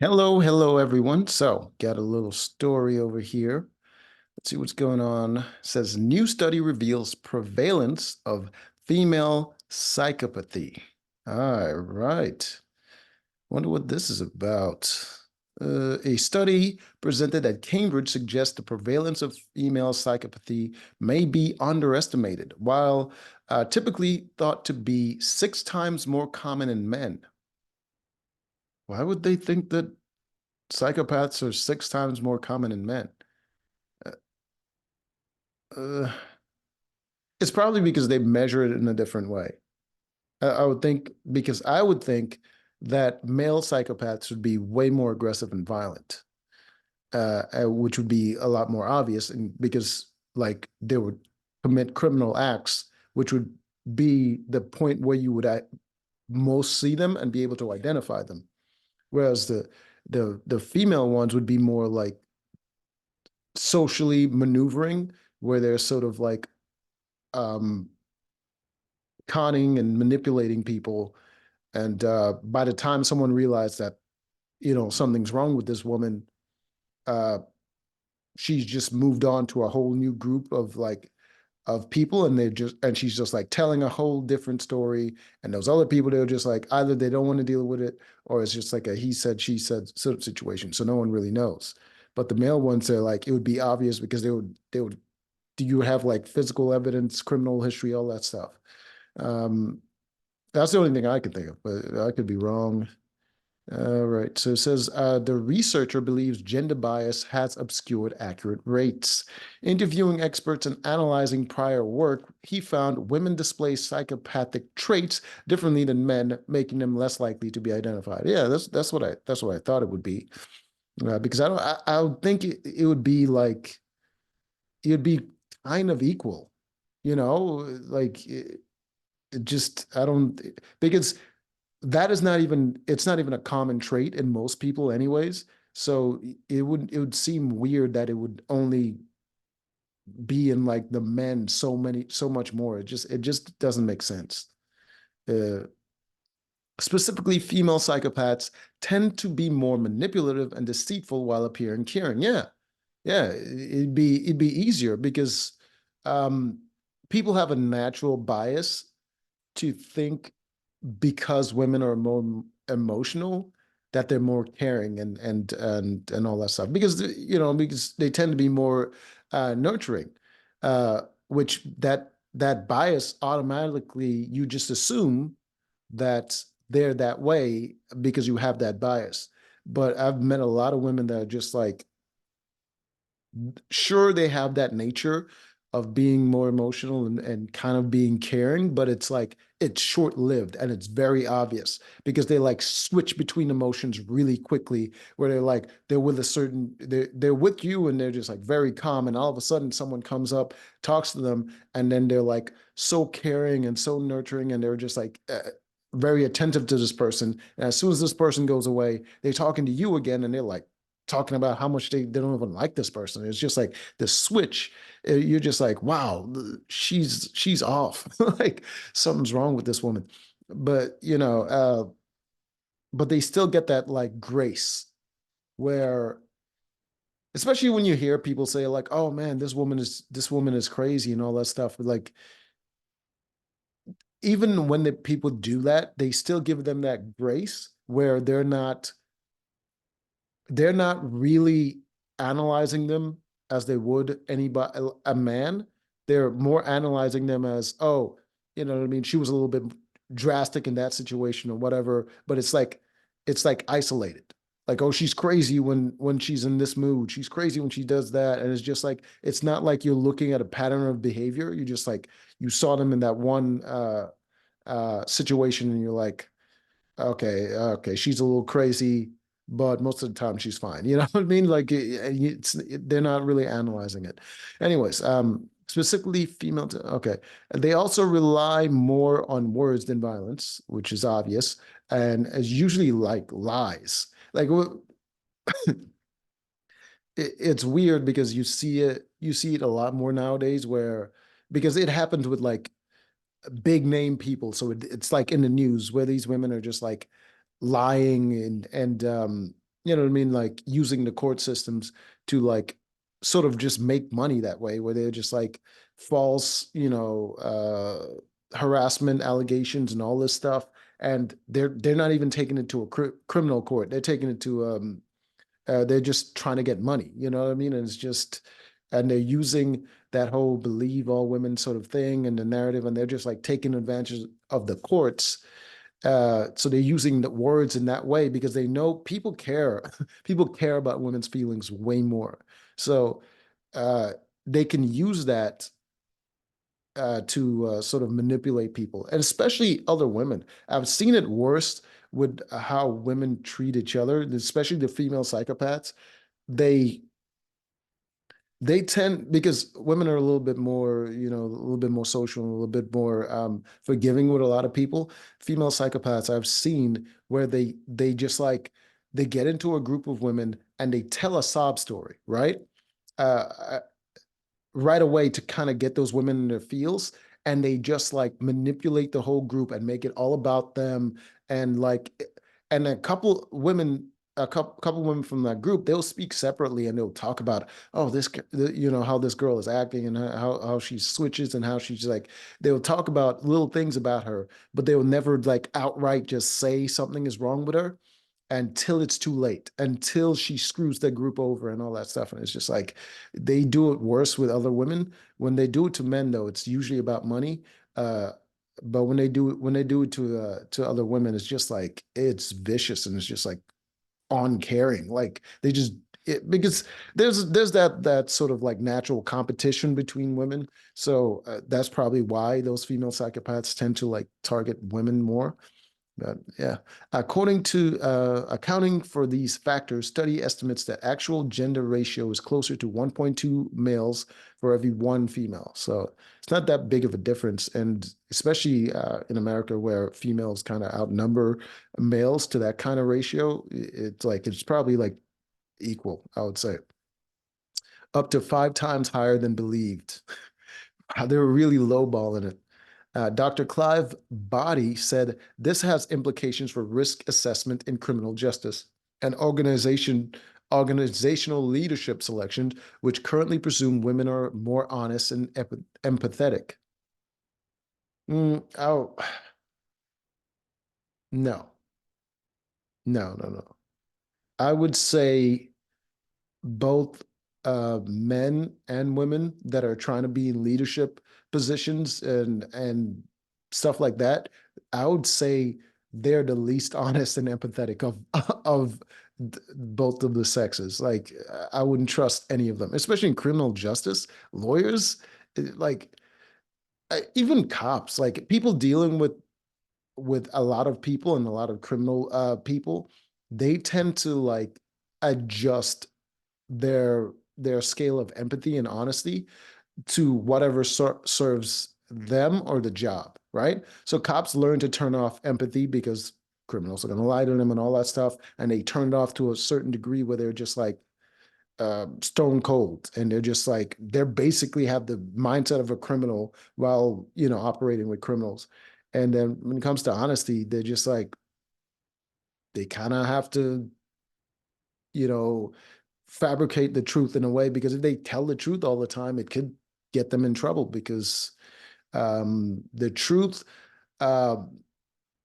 Hello, everyone. So, got a little story over here. Let's see what's going on. It says new study reveals prevalence of female psychopathy. All right. Wonder what this is about. A study presented at Cambridge suggests the prevalence of female psychopathy may be underestimated, while typically thought to be 6 times more common in men. Why would they think that psychopaths are 6 times more common in men? Uh, uh, it's probably because they measure it in a different way. I would think because I would think that male psychopaths would be way more aggressive and violent, which would be a lot more obvious, and because like they would commit criminal acts, which would be the point where you would most see them and be able to identify them. Whereas the female ones would be more like socially maneuvering, where they're sort of like um, conning and manipulating people. And by the time someone realized that, something's wrong with this woman, uh, she's just moved on to a whole new group of people, and she's just like telling a whole different story. And those other people, they're just like either they don't want to deal with it, or it's just like a he said, she said sort of situation. So no one really knows. But the male ones are like it would be obvious because they would do you have like physical evidence, criminal history, all that stuff. Um, that's the only thing I can think of, but I could be wrong. All right. So it says the researcher believes gender bias has obscured accurate rates. Interviewing experts and analyzing prior work, he found women display psychopathic traits differently than men, making them less likely to be identified. Yeah, that's what I thought it would be. Because I don't I would think it would be like it would be kind of equal, like it just I don't because that is not even it's not even a common trait in most people anyways. So it would seem weird that it would only be in like the men so much more. It just doesn't make sense. Uh, Specifically, female psychopaths tend to be more manipulative and deceitful while appearing caring. Yeah, yeah, it'd be easier because um, people have a natural bias to think because women are more emotional that they're more caring and all that stuff because they tend to be more nurturing, which that bias automatically you just assume that they're that way because you have that bias. But I've met a lot of women that are just like sure they have that nature of being more emotional and kind of being caring, but it's like it's short-lived and it's very obvious because they like switch between emotions really quickly where they're with you and they're just like very calm, and all of a sudden someone comes up, talks to them, and then they're like so caring and so nurturing, and they're just like very attentive to this person. And as soon as this person goes away, they're talking to you again and they're like talking about how much they don't even like this person. It's just like the switch. You're just like, wow, she's off. Like something's wrong with this woman. But but they still get that like grace where, especially when you hear people say like, oh man, this woman is crazy and all that stuff. But like even when the people do that, they still give them that grace where they're not really analyzing them as they would anybody a man. They're more analyzing them as, oh, you know what I mean, she was a little bit drastic in that situation or whatever, but it's like isolated. Like, oh, she's crazy when she's in this mood. She's crazy when she does that. And it's just like it's not like you're looking at a pattern of behavior. You just like you saw them in that one situation and you're like, okay, she's a little crazy, but most of the time she's fine. You know what I mean? Like they're not really analyzing it. Anyways, specifically female. Okay, they also rely more on words than violence, which is obvious, and is usually like lies. Like it's weird because you see it a lot more nowadays, where because it happens with like big name people. So it's like in the news where these women are just like lying and you know what I mean, like using the court systems to like sort of just make money that way, where they're just like false, harassment allegations and all this stuff, and they're not even taking it to a criminal court. They're taking it to they're just trying to get money. You know what I mean? And it's just, and they're using that whole believe all women sort of thing and the narrative, and they're just like taking advantage of the courts. So they're using the words in that way because they know people care. People care about women's feelings way more. So uh, they can use that to sort of manipulate people, and especially other women. I've seen it worse with how women treat each other, especially the female psychopaths. They they tend, because women are a little bit more, a little bit more social, a little bit more forgiving with a lot of people. Female psychopaths I've seen where they just like they get into a group of women and they tell a sob story, right? Uh, right away to kind of get those women in their feels, and they just like manipulate the whole group and make it all about them. And like, and a couple women from that group, they'll speak separately and they'll talk about, oh, how this girl is acting and how she switches and how she's like, they'll talk about little things about her, but they will never like outright just say something is wrong with her until it's too late, until she screws the group over and all that stuff. And it's just like they do it worse with other women. When they do it to men, though, it's usually about money. Uh, but when they do it to other women, it's just like it's vicious and it's just like uncaring. Like they just because there's that sort of like natural competition between women. So that's probably why those female psychopaths tend to like target women more. But yeah, according to accounting for these factors, study estimates that actual gender ratio is closer to 1.2 males for every one female. So it's not that big of a difference, and especially in America where females kind of outnumber males to that kind of ratio, it's probably like equal, I would say, up to 5 times higher than believed. They were really lowballing it. Dr. Clive Body said this has implications for risk assessment in criminal justice and organizational leadership selections, which currently presume women are more honest and empathetic. Oh, no, no. I would say both men and women that are trying to be in leadership positions and stuff like that, I would say they're the least honest and empathetic of both of the sexes. Like I wouldn't trust any of them, especially in criminal justice. Lawyers, like even cops, like people dealing with a lot of people and a lot of criminal people, they tend to like adjust their scale of empathy and honesty to whatever serves them or the job, right? So cops learn to turn off empathy because criminals are going to lie to them and all that stuff, and they turn it off to a certain degree where they're just like stone cold, and they're just like they're basically have the mindset of a criminal while operating with criminals. And then when it comes to honesty, they're just like they kind of have to you know fabricate the truth in a way, because if they tell the truth all the time, it could get them in trouble, because the truth uh,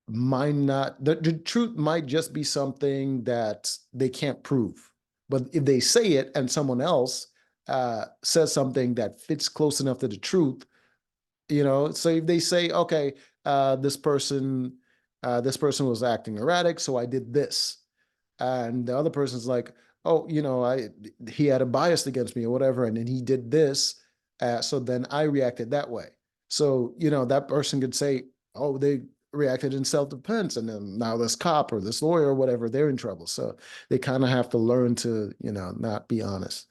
might not, the truth might just be something that they can't prove. But if they say it and someone else says something that fits close enough to the truth, so if they say, okay, this person was acting erratic, so I did this, and the other person's like, oh, he had a bias against me or whatever, and then he did this, so then I reacted that way. So that person could say, oh, they reacted in self-defense, and then now this cop or this lawyer or whatever, they're in trouble. So they kind of have to learn to not be honest.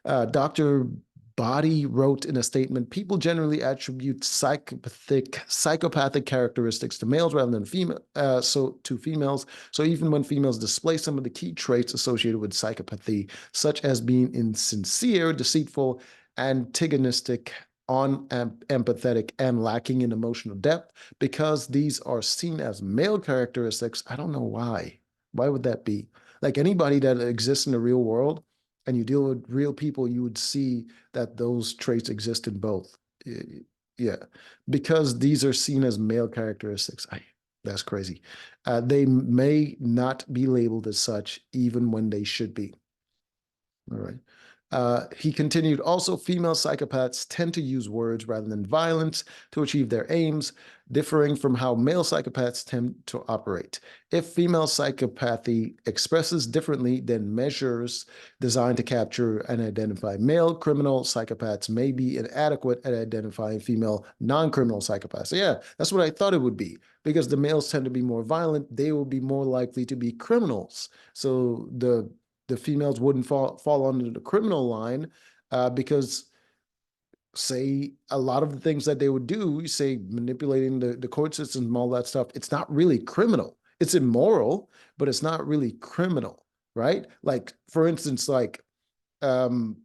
Dr. Body wrote in a statement, people generally attribute psychopathic characteristics to males rather than females. So even when females display some of the key traits associated with psychopathy, such as being insincere, deceitful, antagonistic, empathetic, and lacking in emotional depth, because these are seen as male characteristics. I don't know why. Why would that be? Like anybody that exists in the real world and you deal with real people, you would see that those traits exist in both. Yeah, because these are seen as male characteristics. That's crazy. They may not be labeled as such even when they should be. All right. He continued, also, female psychopaths tend to use words rather than violence to achieve their aims, differing from how male psychopaths tend to operate. If female psychopathy expresses differently than measures designed to capture and identify male criminal psychopaths may be inadequate at identifying female non-criminal psychopaths. So yeah, that's what I thought it would be. Because the males tend to be more violent, they will be more likely to be criminals. So the females wouldn't fall under the criminal line because say a lot of the things that they would do, say manipulating the court system and all that stuff, it's not really criminal. It's immoral, but it's not really criminal, right? Like for instance, like um,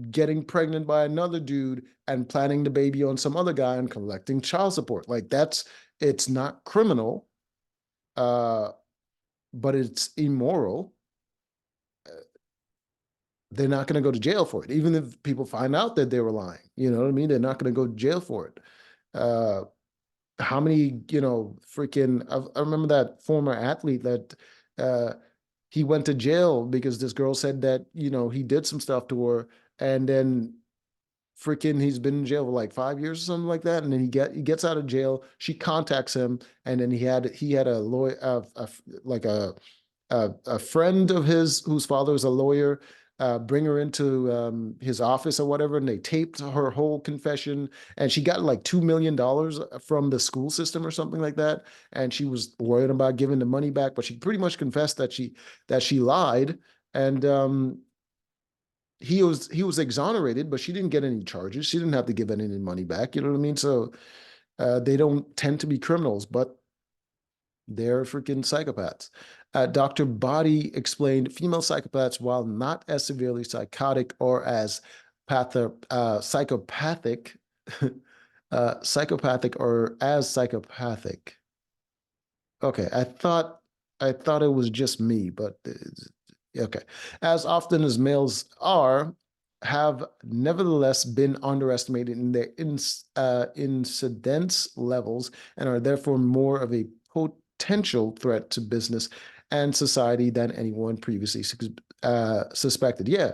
getting pregnant by another dude and planning the baby on some other guy and collecting child support. Like it's not criminal, uh, but it's immoral. They're not going to go to jail for it, even if people find out that they were lying. You know what I mean? They're not going to go to jail for it. Uh, how many, freaking, I remember that former athlete that uh, he went to jail because this girl said that, he did some stuff to her. And then freaking he's been in jail for like 5 years or something like that. And then he gets out of jail. She contacts him. And then he had a lawyer, like a friend of his whose father is a lawyer, bring her into his office or whatever, and they taped her whole confession. And she got like $2 million from the school system or something like that. And she was worried about giving the money back, but she pretty much confessed that she lied. And he was exonerated, but she didn't get any charges. She didn't have to give any money back. You know what I mean? So they don't tend to be criminals, but they're freaking psychopaths. Dr. Body explained female psychopaths, while not as severely psychotic or as psychopathic, psychopathic or as psychopathic. Okay, I thought it was just me, but okay. As often as males are, have nevertheless been underestimated in their incidence levels and are therefore more of a potential threat to business and society than anyone previously suspected. Yeah,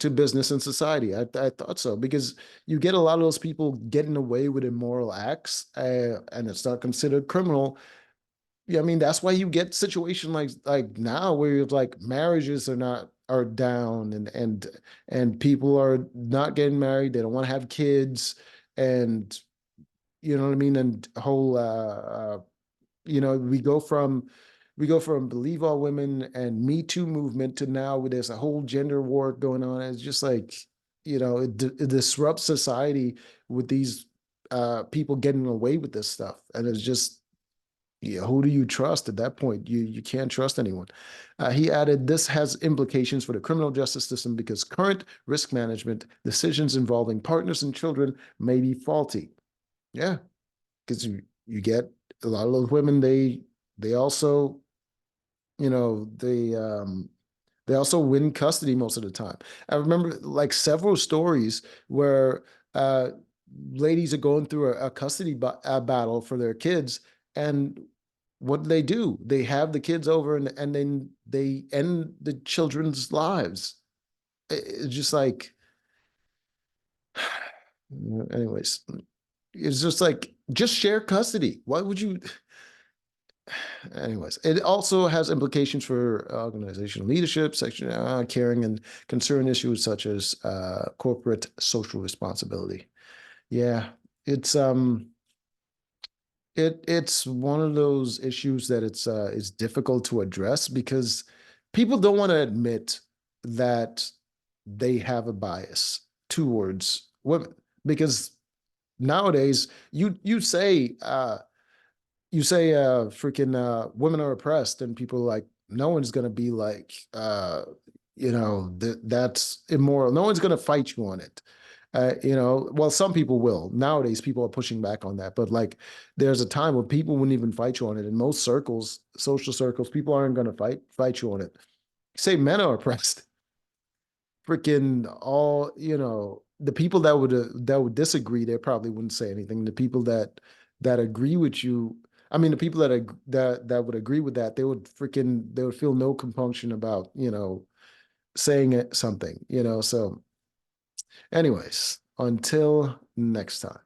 to business and society. I thought so because you get a lot of those people getting away with immoral acts, and it's not considered criminal. Yeah, I mean that's why you get situation like now where it's like marriages are down, and people are not getting married. They don't want to have kids, and you know what I mean. And whole we go from believe all women and Me Too movement to now where there's a whole gender war going on. It's just like it disrupts society with these people getting away with this stuff, and it's just, yeah, who do you trust at that point? You can't trust anyone. He added, this has implications for the criminal justice system because current risk management decisions involving partners and children may be faulty. Yeah, because you get a lot of those women. They also, they also win custody most of the time. I remember like several stories where ladies are going through a custody battle for their kids, and what do? They have the kids over, and then they end the children's lives. It's just like, anyways, it's just like, just share custody. Why would you? Anyways, it also has implications for organizational leadership, section caring, and concern issues such as corporate social responsibility. Yeah, it's it's one of those issues that it's difficult to address because people don't want to admit that they have a bias towards women, because nowadays you say freaking women are oppressed, and people are like, no one's gonna be like that's immoral, no one's gonna fight you on it. Well, some people will. Nowadays, people are pushing back on that. But like, there's a time where people wouldn't even fight you on it. In most circles, social circles, people aren't going to fight you on it. Say men are oppressed. Freaking all, the people that would disagree, they probably wouldn't say anything. The people that agree with you, I mean, the people that would agree with that, they would feel no compunction about, saying something. So anyways, until next time.